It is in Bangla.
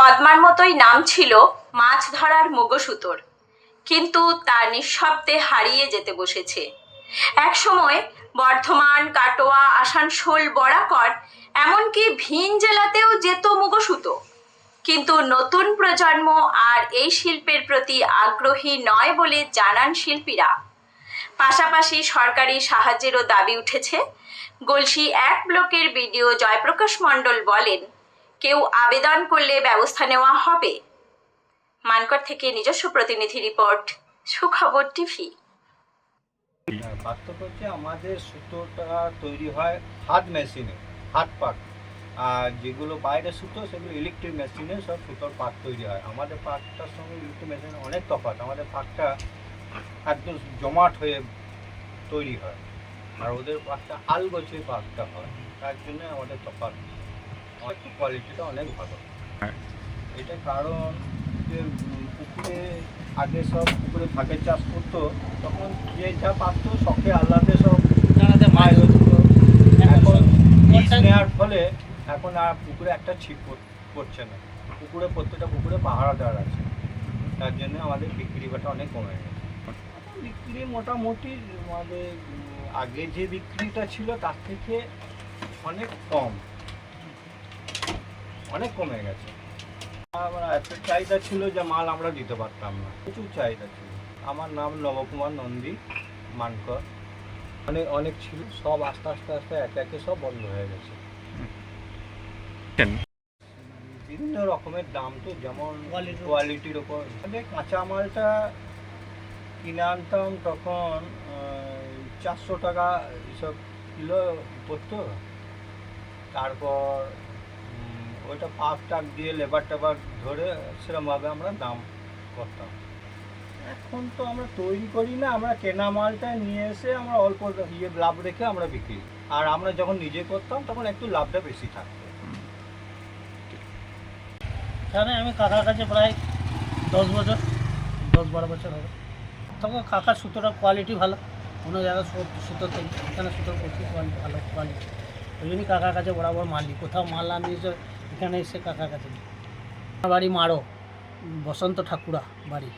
তদমার মতোই নাম ছিল মাছ ধরার মুগসুতোর, কিন্তু তা নিঃশব্দে হারিয়ে যেতে বসেছে। এক সময় বর্ধমান, কাটোয়া, আসানসোল, বরাকর, এমনকি ভিন জেলাতেও যেত মুগসুতো। কিন্তু নতুন প্রজন্ম আর এই শিল্পের প্রতি আগ্রহী নয় বলে জানান শিল্পীরা। পাশাপাশি সরকারি সাহায্যেরও দাবি উঠেছে। গলসি 1 ব্লকের বিডিও জয়প্রকাশ মণ্ডল বলেন, কেউ আবেদন করলে ব্যবস্থা নেওয়া হবে। মানকড় থেকে নিজস্ব প্রতিনিধি রিপোর্ট, সুখবর টিভি। পার্থক্য হচ্ছে আমাদের সুতোটা তৈরি হয় হাত মেশিনে, হাত পাক। আর যেগুলো বাইরে সুতো সেগুলো ইলেকট্রিক মেশিনে সব সুতোর পাক তৈরি হয়। আমাদের পাকটার সঙ্গে ইলেকট্রিক মেশিনে অনেক তফাৎ। আমাদের পাকটা একদম জমাট হয়ে তৈরি হয়, আর ওদের পাকটা আলগোছে পাকটা হয়, তার জন্য আমাদের তফাৎ। একটু কোয়ালিটিটা অনেক ভালো। এটা কারণ যে পুকুরে আগে সব পুকুরে ভাগের চাষ করতো, তখন যে যা পারতো শখে আহ্লাদে সব মাছ ধরতো। এখন বীজ নেওয়ার ফলে এখন আর পুকুরে একটা ছিপ পড়ছে না। পুকুরে প্রত্যেকটা পুকুরে পাহারাদার আছে, তার জন্য আমাদের বিক্রি বাটা অনেক কমে গেছে। বিক্রি মোটামুটি আমাদের আগে যে বিক্রিটা ছিল তার থেকে অনেক কম, অনেক কমে গেছে। এত চাহিদা ছিল যে মাল আমরা দিতে পারতাম না, প্রচুর চাহিদা ছিল। আমার নাম নবকুমার নন্দী, মানকড়। অনেক ছিল, সব আস্তে আস্তে আস্তে একে একে সব বন্ধ হয়ে গেছে। বিভিন্ন রকমের দাম, তো যেমন কোয়ালিটির ওপর। কাঁচা মালটা কিনে আনতাম তখন 400 টাকা এসব কিলো পড়তো। তারপর ওইটা পাক টাক দিয়ে লেবার টেবার ধরে সেরকমভাবে আমরা দাম করতাম। এখন তো আমরা তৈরি করি না, আমরা কেনা মালটা নিয়ে এসে আমরা অল্প লাভ রেখে আমরা বিক্রি। আর আমরা যখন নিজে করতাম তখন একটু লাভটা বেশি থাকতো। এখানে আমি কাকার কাছে প্রায় 10-12 বছর হবে। তখন কাকার সুতোটার কোয়ালিটি ভালো, অন্য জায়গায় সুতো থেকে এখানে সুতোর প্রচুর কোয়ালিটি ভালো কোয়ালিটি। ওই জন্যই কাকার কাছে বরাবর মাল নিই। কোথাও মাল না নিয়ে এখানে এসে কাকার কাছে নিই। আমার বাড়ি মারো, বসন্ত ঠাকুরা বাড়ি।